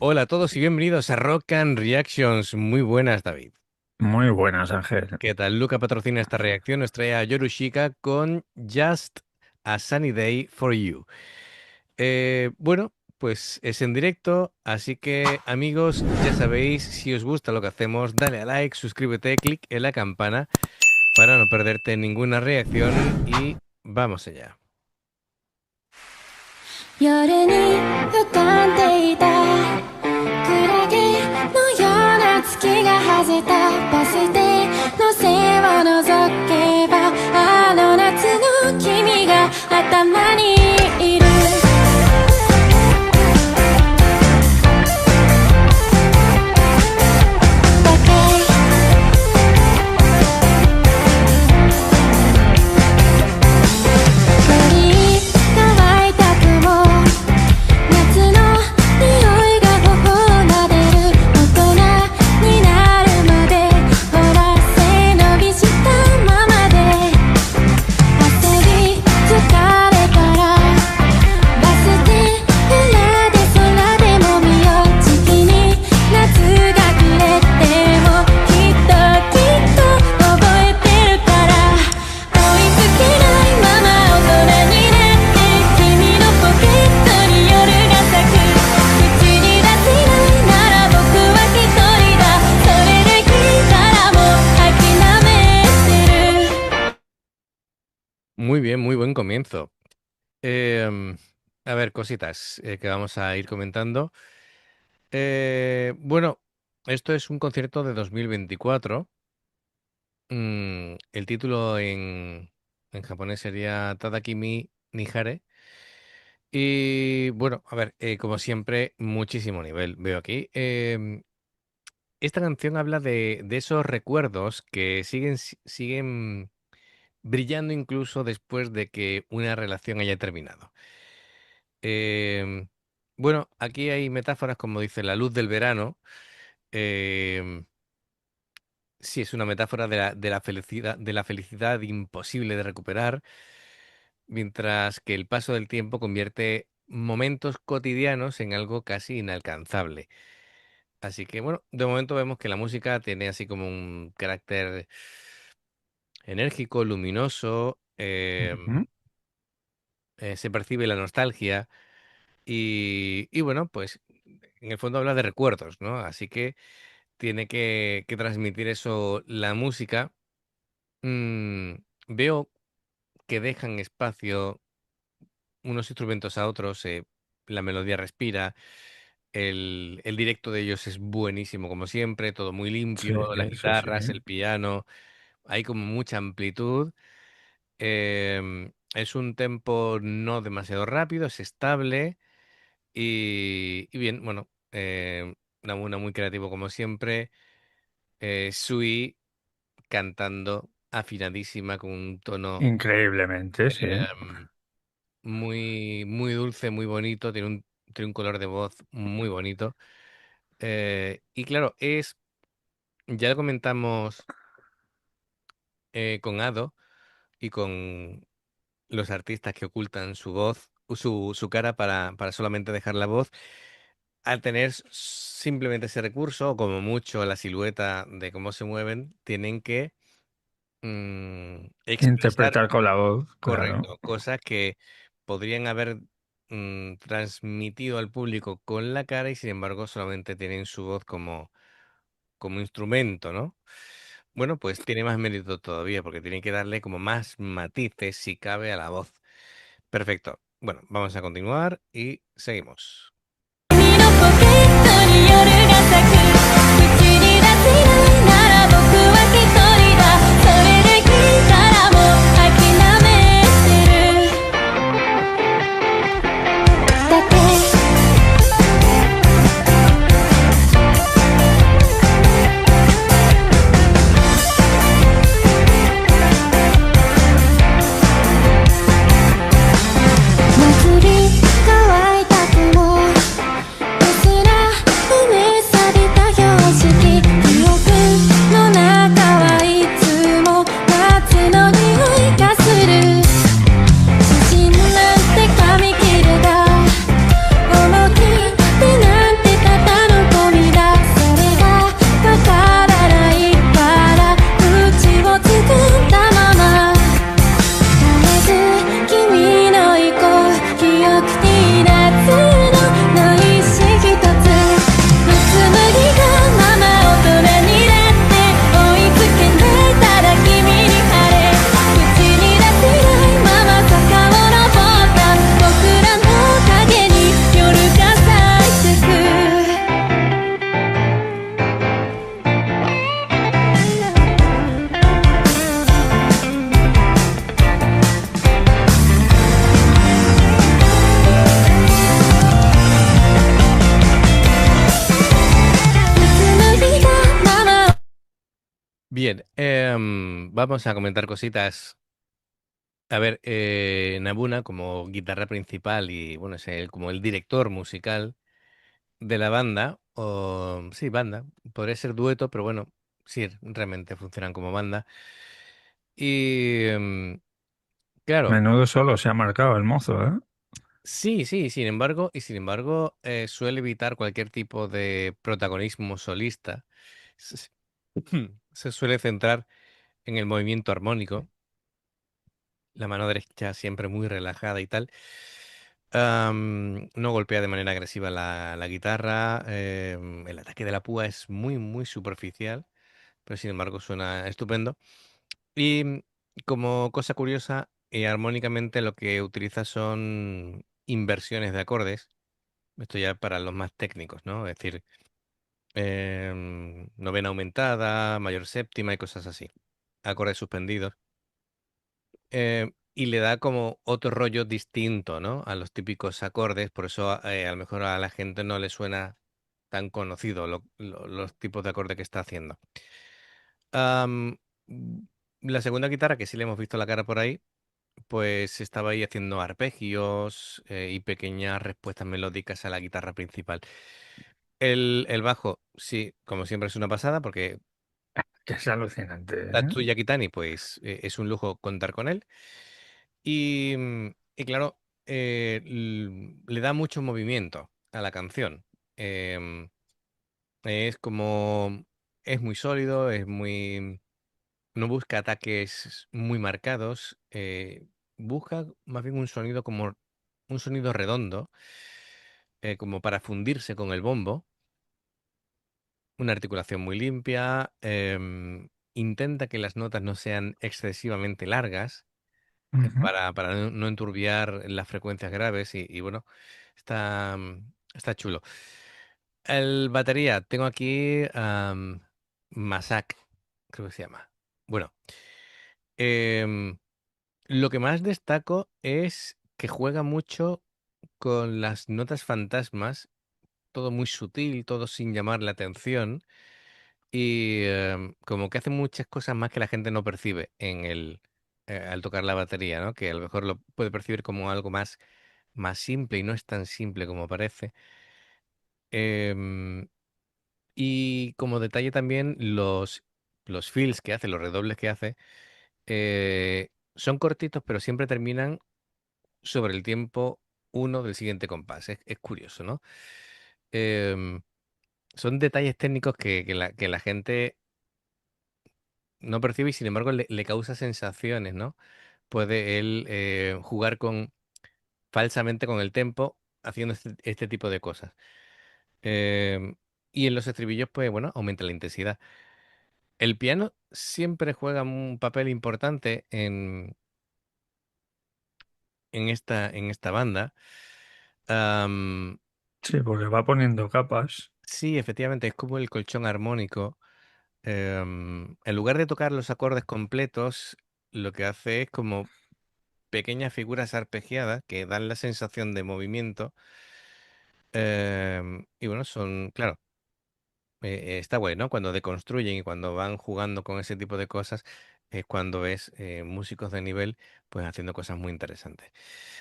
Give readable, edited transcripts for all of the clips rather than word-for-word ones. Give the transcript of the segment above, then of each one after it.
Hola a todos y bienvenidos a Rock and Reactions. Muy buenas, David. Muy buenas, Ángel. ¿Qué tal? Luca patrocina esta reacción. Nos trae a Yorushika con Just a Sunny Day for You. Bueno, pues es en directo, así que amigos, ya sabéis, si os gusta lo que hacemos, dale a like, suscríbete, clic en la campana para no perderte ninguna reacción y vamos allá. 夜に浮かんでいたクラゲのような月が外れたバス停の背を覗けばあの夏の君が頭にいる高い鳥乾いた雲夏の匂いが頬なでる大人になるまでほら背伸びしたままで遊び疲れたらバスで裏で空でも見よう時期に夏が暮れてもきっと覚えてるから追いつけないまま大人になって君のポケットに夜が咲く口に出せないなら僕は一人だそれでいいからもう諦めてる Muy bien, muy buen comienzo. Em, a ver, cositas que vamos a ir comentando. Bueno, esto es un concierto de 2024. El título en japonés sería Tadakimi Nihare. Y bueno, a ver, como siempre, muchísimo nivel veo aquí. Esta canción habla de esos recuerdos que siguen brillando incluso después de que una relación haya terminado. Em, bueno, aquí hay metáforas como dice la luz del verano. em, Sí, es una metáfora de la felicidad imposible de recuperar, mientras que el paso del tiempo convierte momentos cotidianos en algo casi inalcanzable. Así que bueno, de momento vemos que la música tiene así como un carácter enérgico, luminoso, Ujú. se percibe la nostalgia y bueno, pues en el fondo habla de recuerdos, ¿no? Así que tiene que transmitir eso la música. Mm, Veo que dejan espacio unos instrumentos a otros, la melodía respira, el directo de ellos es buenísimo como siempre, todo muy Sí, limpio, las sí, sí. guitarras, el piano, hay como mucha amplitud. Es un tempo no demasiado rápido, es estable y bien, bueno, una muy creativo como siempre. Sui cantando afinadísima con un tono Increíblemente, sí. em, muy dulce, muy bonito, tiene un color de voz muy bonito. Y claro, ya lo comentamos con Ado y con los artistas que ocultan su voz, su cara para solamente dejar la voz. Al tener simplemente ese recurso, o como mucho la silueta de cómo se mueven, tienen que expresar. Interpretar con la voz, claro. Correcto, cosas que podrían haber transmitido al público con la cara y sin embargo solamente tienen su voz como instrumento, ¿no? Bueno, pues tiene más mérito todavía porque tiene que darle como más matices si cabe a la voz. Perfecto. Bueno, vamos a continuar y seguimos. 君のポケットに夜が咲く口に出せないなら僕は一人だそれでいいからもう諦めてるだけ 祭り乾いた雲 Bien, vamos a comentar cositas. A ver, Nabuna como guitarra principal y bueno, es como el director musical de la banda, o sí, banda, podría ser dueto, pero bueno, sí, realmente funcionan como banda. Y claro, Menudo solo se ha marcado el mozo, ¿eh? sí, sí, sin embargo, suele evitar cualquier tipo de protagonismo solista. Se, se suele centrar en el movimiento armónico, la mano derecha siempre muy relajada y tal. No golpea de manera agresiva la guitarra. El ataque de la púa es muy, muy superficial, pero sin embargo suena estupendo. Y como cosa curiosa, armónicamente lo que utiliza son inversiones de acordes. Esto ya para los más técnicos, ¿no? Es decir, novena aumentada, mayor séptima y cosas así. Acordes suspendidos. Y le da como otro rollo distinto, ¿no? A los típicos acordes, por eso a lo mejor a la gente no le suena tan conocido los tipos de acordes que está haciendo. Am, mm, la segunda guitarra, que sí le hemos visto la cara por ahí, pues estaba ahí haciendo arpegios y pequeñas respuestas melódicas a la guitarra principal. El bajo, sí, como siempre es una pasada, porque Que es alucinante, ¿eh? Tatsuya Kitani, pues es un lujo contar con él. Y claro, le da mucho movimiento a la canción. Em, es como, es muy sólido, no busca ataques muy marcados, busca más bien un sonido como un sonido redondo, como para fundirse con el bombo, una articulación muy limpia, intenta que las notas no sean excesivamente largas Ujú. para no enturbiar las frecuencias graves y bueno, está chulo. El batería, tengo aquí Masak, creo que se llama. Bueno, em, lo que más destaco es que juega mucho con las notas fantasmas, todo muy sutil, todo sin llamar la atención y como que hace muchas cosas más que la gente no percibe al tocar la batería, ¿no? Que a lo mejor lo puede percibir como algo más simple y no es tan simple como parece. Em, y como detalle también, los fills que hace, los redobles que hace, son cortitos, pero siempre terminan sobre el tiempo uno del siguiente compás. Es curioso, ¿no? Em, son detalles técnicos que la gente no percibe y sin embargo le causa sensaciones, ¿no? Puede él jugar falsamente con el tempo haciendo este tipo de cosas. Em, y en los estribillos, pues bueno, aumenta la intensidad. El piano siempre juega un papel importante en esta banda. Am, Sí, porque va poniendo capas. sí, efectivamente, es como el colchón armónico. En lugar de tocar los acordes completos, lo que hace es como pequeñas figuras arpegiadas que dan la sensación de movimiento. Y bueno, claro, está bueno, ¿no? Cuando deconstruyen y cuando van jugando con ese tipo de cosas, es cuando ves músicos de nivel, pues haciendo cosas muy interesantes.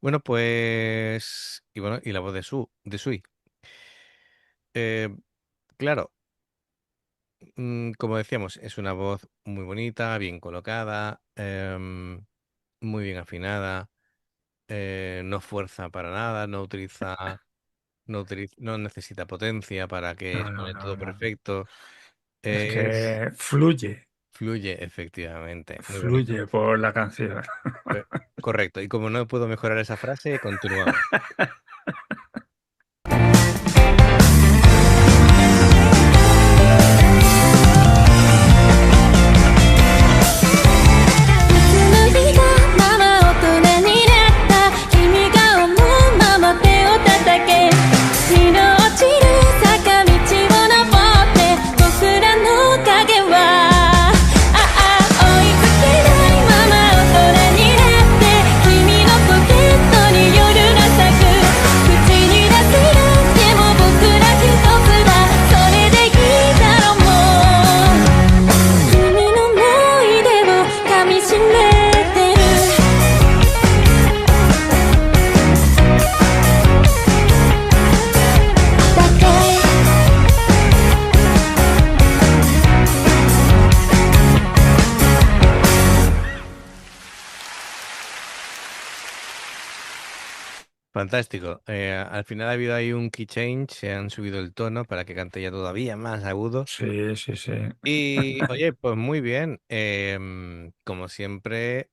Bueno, pues, y bueno, y la voz de Sui. Eh, claro, como decíamos, es una voz muy bonita, bien colocada, muy bien afinada, no fuerza para nada, no necesita potencia para que No, no, suene no, todo no. perfecto. Es Es, que fluye, fluye efectivamente, muy bonito. fluye por la canción. Eh, Correcto. Y como no puedo mejorar esa frase, continuamos. Fantástico. Al final ha habido ahí un key change, se han subido el tono para que cante ya todavía más agudo. Sí, sí, sí. Y oye, pues muy bien. Como siempre,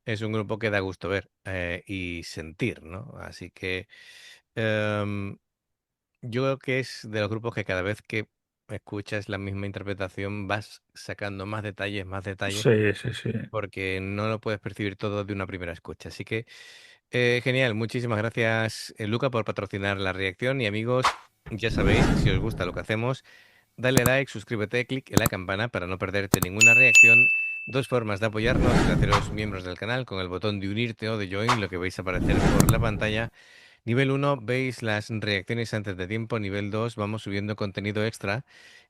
es un grupo que da gusto ver y sentir, ¿no? Así que em, yo creo que es de los grupos que cada vez que escuchas la misma interpretación vas sacando más detalles, Sí, sí, sí. porque no lo puedes percibir todo de una primera escucha. Así que genial, muchísimas gracias, Luca, por patrocinar la reacción. Y amigos, ya sabéis, si os gusta lo que hacemos, dale like, suscríbete, clic en la campana para no perderte ninguna reacción. Dos formas de apoyarnos es haceros miembros del canal con el botón de unirte o de join, lo que vais a aparecer por la pantalla. Nivel 1, veis las reacciones antes de tiempo. Nivel 2, vamos subiendo contenido extra.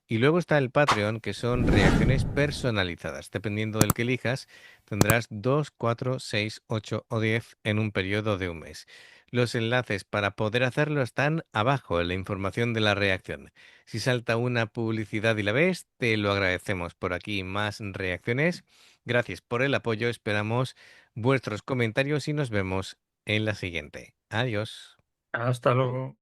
Y luego está el Patreon, que son reacciones personalizadas. Dependiendo del que elijas, tendrás 2, 4, 6, 8 o 10 en un periodo de un mes. Los enlaces para poder hacerlo están abajo en la información de la reacción. Si salta una publicidad y la ves, te lo agradecemos. Por aquí más reacciones. Gracias por el apoyo. Esperamos vuestros comentarios y nos vemos en la siguiente. Adiós. Hasta luego.